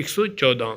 114.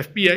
FBI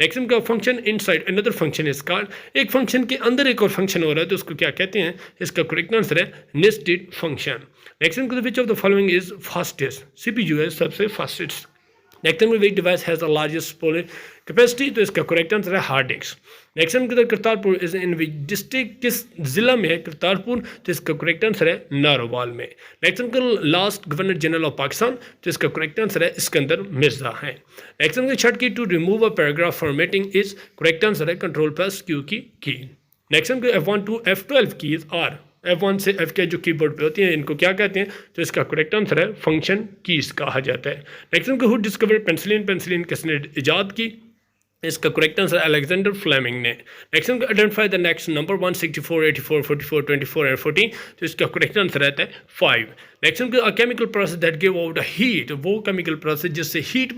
next का function inside another function is called, एक function के अंदर एक और फंक्शन हो रहा है तो उसको क्या कहते हैं, इसका करेक्ट आंसर है नेस्टेड फंक्शन। नेक्स्ट का विच of the following is fastest, CPU है सबसे फास्टेस्ट। नेक्स्ट में विच device has the largest storage capacity, तो इसका करेक्ट आंसर है हार्ड डिस्क। नेक्स्ट में Kartarpur is in which district, किस जिला में है करतारपुर, तो इसका करेक्ट आंसर है नारोवाल में। नेक्स्ट का last governor general of Pakistan, तो इसका करेक्ट आंसर है सिकंदर मिर्जा है। नेक्स्ट का short key to remove a paragraph formatting is, correct answer है कंट्रोल प्लस क्यू की की। नेक्स्ट का F1 to F12 keys are, F1 से F के जो कीबोर्ड पे होती हैं इनको क्या कहते हैं, तो इसका करेक्ट आंसर है फंक्शन कीज कहा जाता है। नेक्स्ट का हु डिस्कवर पेंसिलिन, पेंसिलिन किसने इजाद की, इसका करेक्ट आंसर अलेक्जेंडर फ्लेमिंग ने। Next identify the next number 164, 84, 44, 24 and 14, तो इसका करेक्ट आंसर रहता है 5। Next chemical process that give out heat, वो केमिकल प्रोसेस जिससे हीट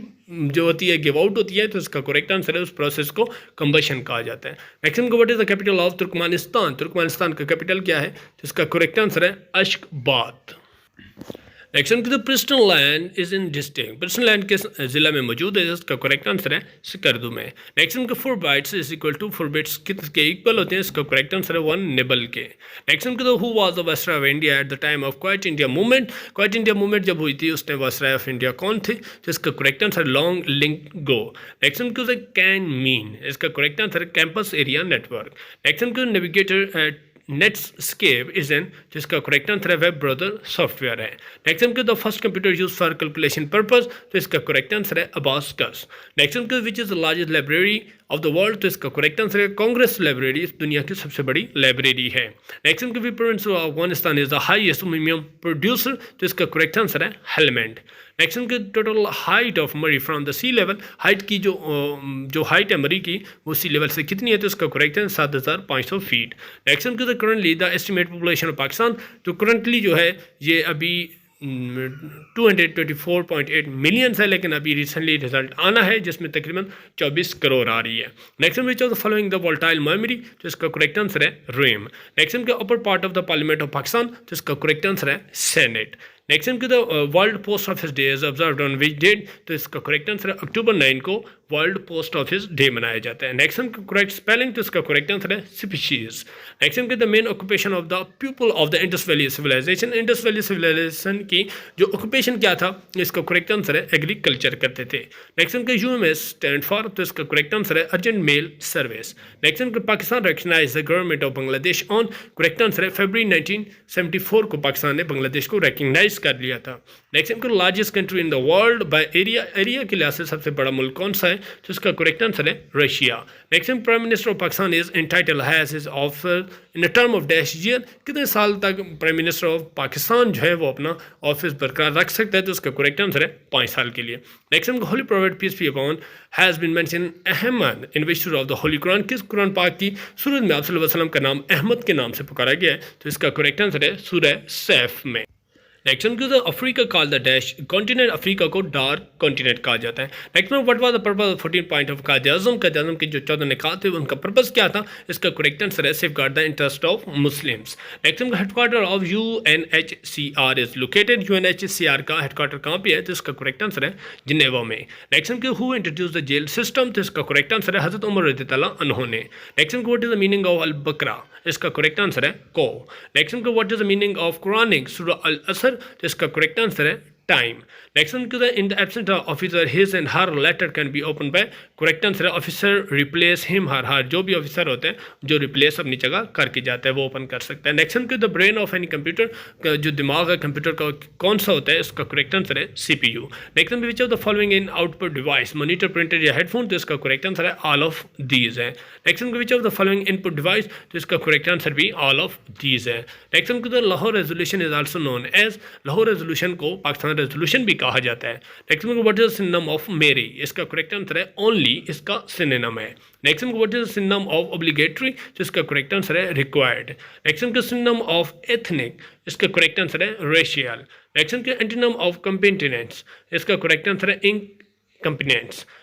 जो होती है गिव आउट होती है, तो इसका करेक्ट आंसर है उस प्रोसेस को कंबशन कहा जाता है। Next what is the capital of Turkmenistan, Turkmenistan का कैपिटल क्या है, तो इसका करेक्ट आंसर है अश्कबाद। नेक्स्ट की तो प्रिस्टन लैंड इज इन डिस्ट्रिक्ट, प्रिस्टन लैंड किस जिला में मौजूद है, इसका करेक्ट आंसर है सिकरदू में। नेक्स्ट का 4 bytes is equal to 4 bits किसके इक्वल होते हैं, इसका करेक्ट आंसर है 1 निबल के। नेक्स्ट का तो who was the viceroy of India at the time of quite India movement, quite India movement जब हुई थी उसने वायसराय ऑफ इंडिया कौन थे, तो इसका करेक्ट आंसर लॉन्ग लिंक गो। नेक्स्ट का कैन मीन, इसका करेक्ट आंसर है कैंपस एरिया नेटवर्क। नेक्स्ट का नेविगेटर नेटस्केप इज एन, जिसका करेक्ट आंसर है वेब ब्राउज़र सॉफ्टवेयर है। नेक्स्ट का the first computer use for calculation purpose, तो इसका करेक्ट आंसर है अबाकस। नेक्स्ट का which is the largest library of the world, तो इसका करेक्ट आंसर है कांग्रेस लाइब्रेरी, दुनिया की सबसे बड़ी लाइब्रेरी है। नेक्स्ट का province of Afghanistan is the highest aluminium producer, तो इसका करेक्ट आंसर है हेलमेंड। नेक्स्ट के total height of Murree from the sea level, height की जो हाइट है मरी की वो सी लेवल से कितनी है, तो इसका करेक्ट है 7500 फीट। नेक्स्ट के currently the estimate population of Pakistan, तो करंटली जो है ये अभी 224.8 मिलियन है, लेकिन अभी रिसेंटली रिजल्ट आना है जिसमें तकरीबन 24 करोड़ आ रही है। Next which of the following the volatile memory, तो इसका करेक्ट आंसर है रैम। नेक्स्ट के upper part of the parliament of Pakistan, तो इसका करेक्ट आंसर है सेनेट। नेक्स्ट के the world post office day is observed on which date, तो इसका करेक्ट आंसर है अक्टूबर 9 को वर्ल्ड पोस्ट ऑफिस डे मनाया जाता है। नेक्स्ट का करेक्ट स्पेलिंग, तो इसका करेक्ट आंसर है स्पीशीज। नेक्स्ट के the main occupation of the people of the Indus valley civilisation, Indus valley civilisation की जो ऑक्यूपेशन क्या था, इसका करेक्ट आंसर है एग्रीकल्चर करते थे। नेक्स्ट का यूएमएस स्टैंड फॉर, तो इसका करेक्ट आंसर है अर्जेंट मेल सर्विस। नेक्स्ट का Pakistan recognise the government of Bangladesh on, correct answer है फरवरी 1974 को पाकिस्तान ने बांग्लादेश को रिकॉग्नाइज कर लिया था। नेक्स्ट का largest country in the world by area, area के लिहाज से सबसे बड़ा मुल्क कौन सा है, तो इसका करेक्ट आंसर है Russia. Next prime minister of Pakistan is entitle has his office in a term of dash year, कितने साल तक प्राइम मिनिस्टर ऑफ पाकिस्तान जो है वो अपना ऑफिस बरकरार रख सकता है, तो उसका करेक्ट आंसर है 5 साल के लिए। Next holy prophet peace be upon has been mention Ahmad in which सूरह ऑफ द होली कुरान, किस कुरान पाक की सूरत में आप सल्लल्लाहु अलैहि वसल्लम का नाम अहमद के नाम से पुकारा गया है, तो इसका करेक्ट आंसर है सूरह सैफ में। Next Africa call the dash continent, Africa को डार्क कॉन्टिनेंट कहा जाता है। नेक्स्ट में what was the purpose of 14 point of Quaid-e-Azam, Quaid-e-Azam के जो 14 निकात थे उनका पर्पस क्या था, इसका करेक्ट आंसर है safeguard the interest of Muslims. Next में headquarter of UNHCR is located, UNHCR का हेडक्वार्टर कहाँ पे है, तो इसका करेक्ट आंसर है जिनेवा में। नेक्स्ट में who introduce the jail system, तो इसका करेक्ट आंसर है हजरत उमर रज़ियल्लाहु अन्हु ने। नेक्स्ट में what is the meaning of Al Baqarah, इसका करेक्ट आंसर है को। नेक्स्ट में what is the meaning of Quranic Surah Al Asr, तो इसका करेक्ट आंसर है time. Next in the absent of officer his and her letter can be open by, correct answer है officer replace him her, her जो भी officer होते हैं जो replace अपनी जगह करके जाता है वो ओपन कर सकता है। Next the brain of any computer, जो दिमाग है कंप्यूटर का कौन सा होता है, इसका करेक्ट आंसर है CPU। Next which of the following in output device, monitor, printer या हेडफोन, तो इसका करेक्ट आंसर है ऑल ऑफ दीज है। Next which of the following input device, तो इसका करेक्ट आंसर भी ऑल ऑफ दीज है। Next the Lahore resolution is also known as, Lahore resolution को पाकिस्तान रेजोल्यूशन भी कहा जाता है। नेक्स्ट में what is the synonym of मेरी, इसका करेक्ट आंसर है ओनली, इसका सिनोनिम है। नेक्स्ट में what is the synonym of obligatory, तो इसका करेक्ट आंसर है रिक्वायर्ड। नेक्स्ट में सिनोनिम ऑफ एथनिक, इसका करेक्ट आंसर है रेशियल। नेक्स्ट में एंटोनिम ऑफ कंपेटेंस, इसका करेक्ट आंसर है incompetence.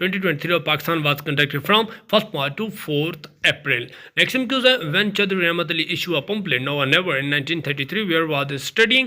2023 of Pakistan was conducted from 1st March to 4th April. Next when Chaudhry Rahmat Ali issue a pamphlet Now or Never in 1933, where was he studying,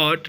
8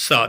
7.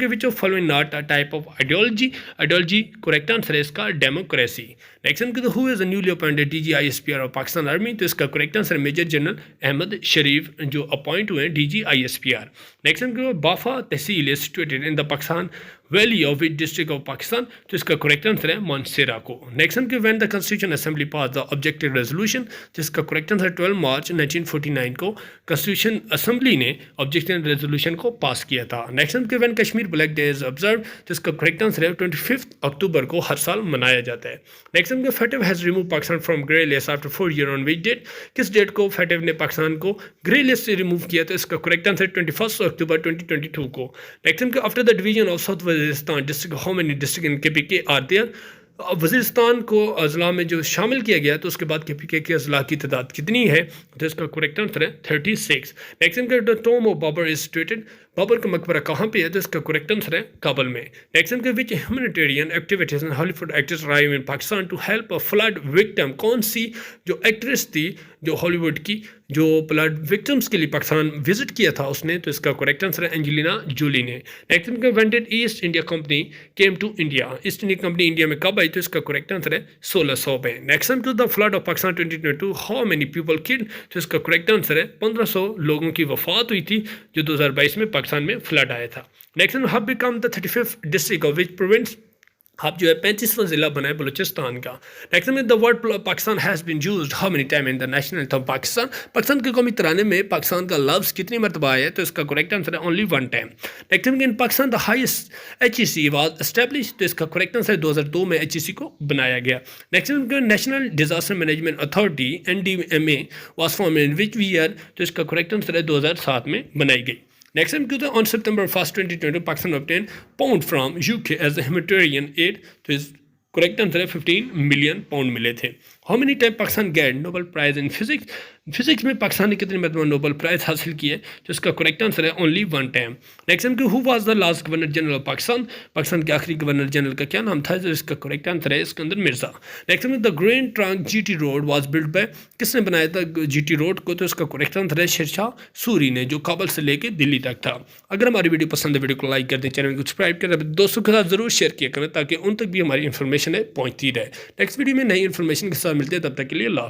के which of following not a type of ideology correct answer है इसका democracy. Next के who is the newly appointed DGISPR of Pakistan army, तो इसका correct answer है major general Ahmad Sharif जो appoint हुए हैं DGISPR। नेक्स्ट के Baffa tehsil is situated in the Pakistan valley of which district of Pakistan, तो इसका करेक्ट आंसर है मानसेरा को। नेक्स्ट के when the constitution assembly pass the objective resolution, तो इसका करेक्ट आंसर 12 मार्च 1949 को कॉन्स्टिट्यूशन असेंबली ने ऑब्जेक्टिव रेजोल्यूशन को पास किया था। नेक्स्ट के when Kashmir black day is observe, तो इसका करेक्ट आंसर है 25 अक्टूबर को हर साल मनाया जाता है। नेक्स्ट के फेटिव has remove Pakistan from grey list after 4 year on which date, किस डेट को फेटिव ने पाकिस्तान को ग्रे लिस्ट से रिमूव किया, तो इसका करेक्ट आंसर 21 अक्टूबर 2022 को। नेक्स्ट के after the division of south Waziristan district, how many district in KPK are there, Waziristan को अजला में जो शामिल किया गया तो उसके बाद KPK के अजला की तादाद कितनी है, तो इसका करेक्ट आंसर है 36। नेक्स्ट इनका the tomb of Babur is situated, Babur का मकबरा कहाँ पे है, तो इसका करेक्ट आंसर है काबुल में। नेक्स्ट इनके which humanitarian activities and Hollywood actress arrive in Pakistan to help a flood victim, कौन सी जो एक्ट्रेस थी जो हॉलीवुड की जो फ्लड विक्टिम्स के लिए पाकिस्तान विजिट किया था उसने, तो इसका करेक्ट आंसर है एंजेलिना जोली ने। नेक्स्ट इनका when did East India Company came to India, East India Company India में कब आई, तो इसका करेक्ट आंसर है 1600 में। Next to the flood of Pakistan 2022, how many people killed, तो इसका करेक्ट आंसर है 1500 लोगों की वफात हुई थी जो 2022 में पाकिस्तान में फ्लड आया था। Next hub become the 35th district of which province, hub जो है 35वां जिला बना है बलूचिस्तान का। नेक्स्ट में the word Pakistan has been used how many time in the national anthem Pakistan, Pakistan के कौमी तराने में पाकिस्तान का लफ्ज़ कितनी मरतबा आया है, तो इसका करेक्ट आंसर है ओनली 1 टाइम। नेक्स्ट में in Pakistan the highest HEC was establish, तो इसका करेक्ट आंसर 2002 में HEC को बनाया गया। नेक्स्ट में national disaster management authority NDMA was form in which year, तो इसका करेक्ट आंसर है 2007 में बनाई गई। Next time, on September 1st, 2020, Pakistan obtained pound from UK as a humanitarian aid. तो इस करेक्ट आंसर है 15 मिलियन पाउंड मिले थे। How many time Pakistan get Nobel prize in physics, physics में पाकिस्तान ने कितनी मरतबा नोबेल प्राइज हासिल किए, तो इसका करेक्ट आंसर है only 1 time. Next time who was the last governor general of Pakistan, Pakistan के आखिरी गवर्नर जनरल का क्या नाम था, तो इसका करेक्ट आंसर है इसके अंदर Mirza. Next time the grand trunk GT road was build by, किसने बनाया था GT रोड को, तो इसका करेक्ट आंसर है शेरशाह सूरी ने जो काबुल से लेके दिल्ली तक था। अगर हमारी वीडियो पसंद है वीडियो को लाइक कर दें, चैनल को सब्सक्राइब करें, दोस्तों के साथ जरूर शेयर किया करें ताकि उन तक भी हमारी इन्फॉर्मेशन है पहुँचती रहे। नेक्स्ट वीडियो में नई इन्फॉर्मेशन के साथ मिलते हैं, तब तक के लिए अल्लाह।